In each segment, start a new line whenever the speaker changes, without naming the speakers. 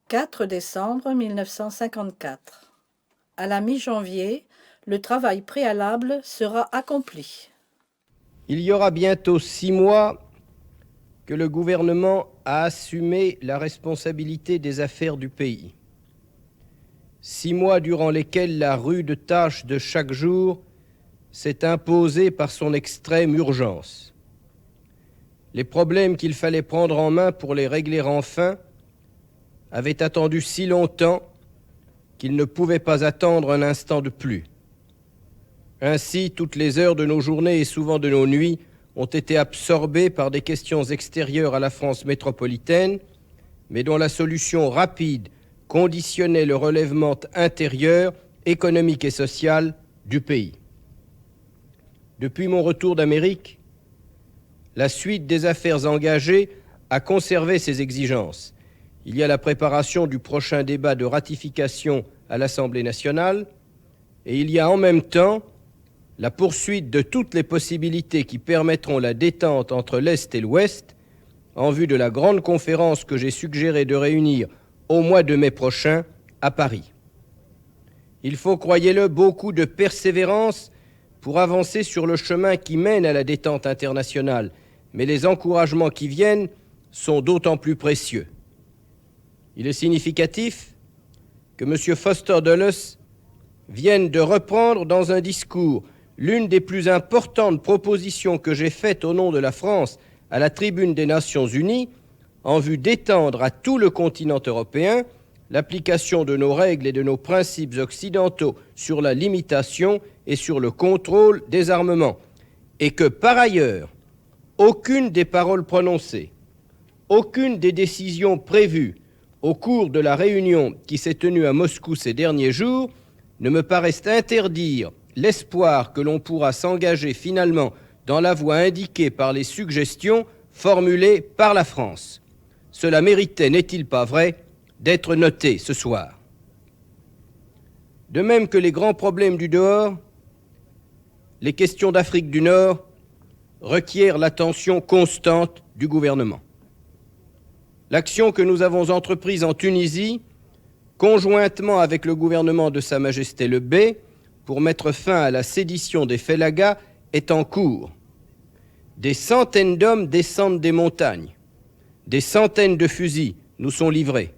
4 décembre 1954. À la mi-janvier, le travail préalable sera accompli.
Il y aura bientôt 6 mois que le gouvernement a assumé la responsabilité des affaires du pays. 6 mois durant lesquels la rude tâche de chaque jour s'est imposée par son extrême urgence. Les problèmes qu'il fallait prendre en main pour les régler enfin avaient attendu si longtemps qu'ils ne pouvaient pas attendre un instant de plus. Ainsi, toutes les heures de nos journées et souvent de nos nuits ont été absorbées par des questions extérieures à la France métropolitaine, mais dont la solution rapide conditionnait le relèvement intérieur, économique et social du pays. Depuis mon retour d'Amérique, la suite des affaires engagées a conservé ces exigences. Il y a la préparation du prochain débat de ratification à l'Assemblée nationale et il y a en même temps la poursuite de toutes les possibilités qui permettront la détente entre l'Est et l'Ouest en vue de la grande conférence que j'ai suggéré de réunir au mois de mai prochain à Paris. Il faut, croyez-le, beaucoup de persévérance pour avancer sur le chemin qui mène à la détente internationale, mais les encouragements qui viennent sont d'autant plus précieux. Il est significatif que M. Foster Dulles vienne de reprendre dans un discours l'une des plus importantes propositions que j'ai faites au nom de la France à la tribune des Nations Unies en vue d'étendre à tout le continent européen l'application de nos règles et de nos principes occidentaux sur la limitation et sur le contrôle des armements, et que par ailleurs, aucune des paroles prononcées, aucune des décisions prévues au cours de la réunion qui s'est tenue à Moscou ces derniers jours ne me paraissent interdire l'espoir que l'on pourra s'engager finalement dans la voie indiquée par les suggestions formulées par la France. Cela méritait, n'est-il pas vrai, d'être noté ce soir. De même que les grands problèmes du dehors, les questions d'Afrique du Nord requièrent l'attention constante du gouvernement. L'action que nous avons entreprise en Tunisie, conjointement avec le gouvernement de Sa Majesté le Bey, pour mettre fin à la sédition des Félagas, est en cours. Des centaines d'hommes descendent des montagnes. Des centaines de fusils nous sont livrés.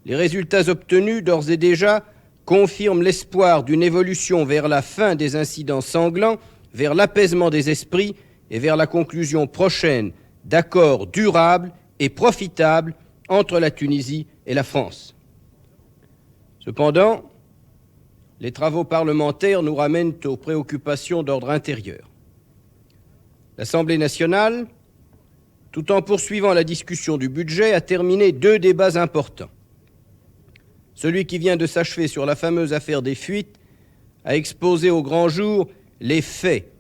Les résultats obtenus, d'ores et déjà, confirment l'espoir d'une évolution vers la fin des incidents sanglants, vers l'apaisement des esprits et vers la conclusion prochaine d'accords durables et profitables entre la Tunisie et la France. Cependant, les travaux parlementaires nous ramènent aux préoccupations d'ordre intérieur. L'Assemblée nationale, tout en poursuivant la discussion du budget, a terminé 2 débats importants. Celui qui vient de s'achever sur la fameuse affaire des fuites a exposé au grand jour les faits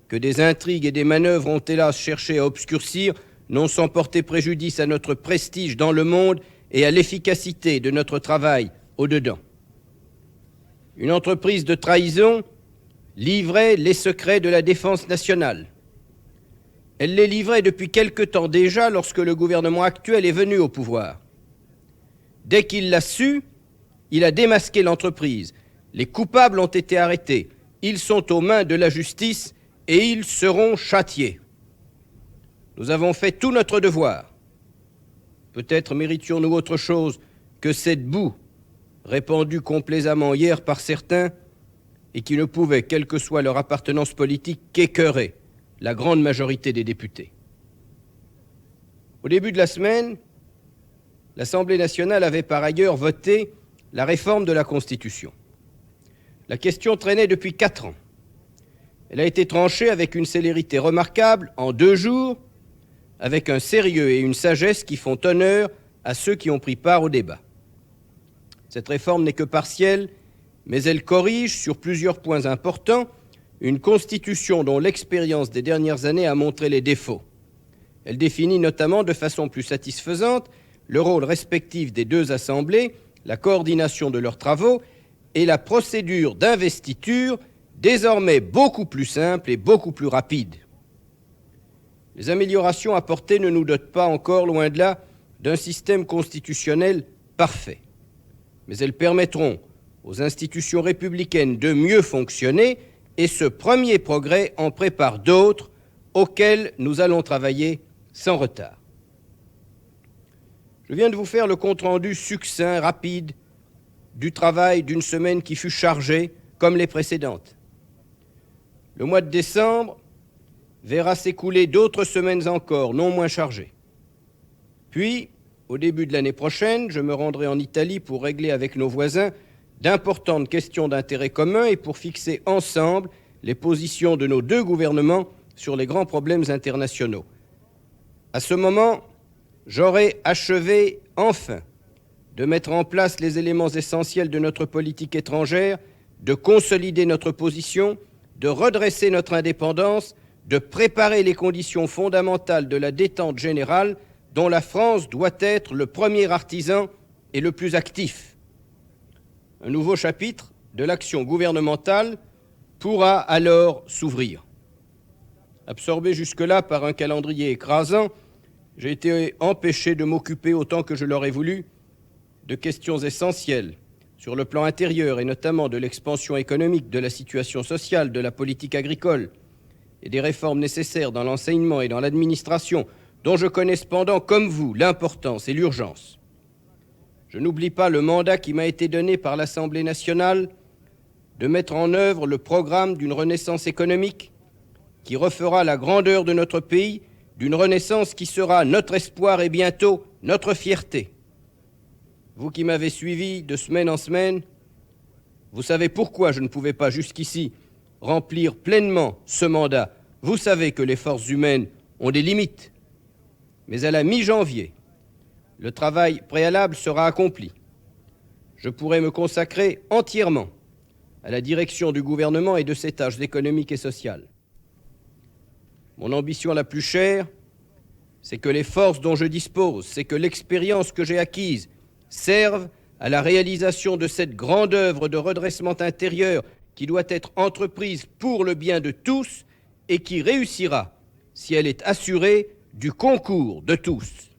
que des intrigues et des manœuvres ont hélas cherché à obscurcir, non sans porter préjudice à notre prestige dans le monde et à l'efficacité de notre travail au-dedans. Une entreprise de trahison livrait les secrets de la défense nationale. Elle les livrait depuis quelque temps déjà lorsque le gouvernement actuel est venu au pouvoir. Dès qu'il l'a su, il a démasqué l'entreprise. Les coupables ont été arrêtés. Ils sont aux mains de la justice et ils seront châtiés. Nous avons fait tout notre devoir. Peut-être méritions-nous autre chose que cette boue répandue complaisamment hier par certains et qui ne pouvait, quelle que soit leur appartenance politique, qu'écœurer la grande majorité des députés. Au début de la semaine, l'Assemblée nationale avait par ailleurs voté la réforme de la Constitution. La question traînait depuis 4 ans. Elle a été tranchée avec une célérité remarquable en 2 jours, avec un sérieux et une sagesse qui font honneur à ceux qui ont pris part au débat. Cette réforme n'est que partielle, mais elle corrige sur plusieurs points importants une Constitution dont l'expérience des dernières années a montré les défauts. Elle définit notamment de façon plus satisfaisante le rôle respectif des 2 assemblées, la coordination de leurs travaux et la procédure d'investiture, désormais beaucoup plus simple et beaucoup plus rapide. Les améliorations apportées ne nous dotent pas encore, loin de là, d'un système constitutionnel parfaits. Mais elles permettront aux institutions républicaines de mieux fonctionner et ce premier progrès en prépare d'autres auxquels nous allons travailler sans retard. Je viens de vous faire le compte-rendu succinct, rapide, du travail d'une semaine qui fut chargée comme les précédentes. Le mois de décembre verra s'écouler d'autres semaines encore, non moins chargées. Puis, au début de l'année prochaine, je me rendrai en Italie pour régler avec nos voisins d'importantes questions d'intérêt commun et pour fixer ensemble les positions de nos deux gouvernements sur les grands problèmes internationaux. À ce moment, j'aurai achevé, enfin, de mettre en place les éléments essentiels de notre politique étrangère, de consolider notre position, de redresser notre indépendance, de préparer les conditions fondamentales de la détente générale dont la France doit être le premier artisan et le plus actif. Un nouveau chapitre de l'action gouvernementale pourra alors s'ouvrir. Absorbé jusque-là par un calendrier écrasant, j'ai été empêché de m'occuper autant que je l'aurais voulu de questions essentielles sur le plan intérieur et notamment de l'expansion économique, de la situation sociale, de la politique agricole et des réformes nécessaires dans l'enseignement et dans l'administration dont je connais cependant, comme vous, l'importance et l'urgence. Je n'oublie pas le mandat qui m'a été donné par l'Assemblée nationale de mettre en œuvre le programme d'une renaissance économique qui refera la grandeur de notre pays, d'une renaissance qui sera notre espoir et bientôt notre fierté. Vous qui m'avez suivi de semaine en semaine, vous savez pourquoi je ne pouvais pas jusqu'ici remplir pleinement ce mandat. Vous savez que les forces humaines ont des limites. Mais à la mi-janvier, le travail préalable sera accompli. Je pourrai me consacrer entièrement à la direction du gouvernement et de ses tâches économiques et sociales. Mon ambition la plus chère, c'est que les forces dont je dispose, c'est que l'expérience que j'ai acquise servent à la réalisation de cette grande œuvre de redressement intérieur qui doit être entreprise pour le bien de tous et qui réussira si elle est assurée du concours de tous.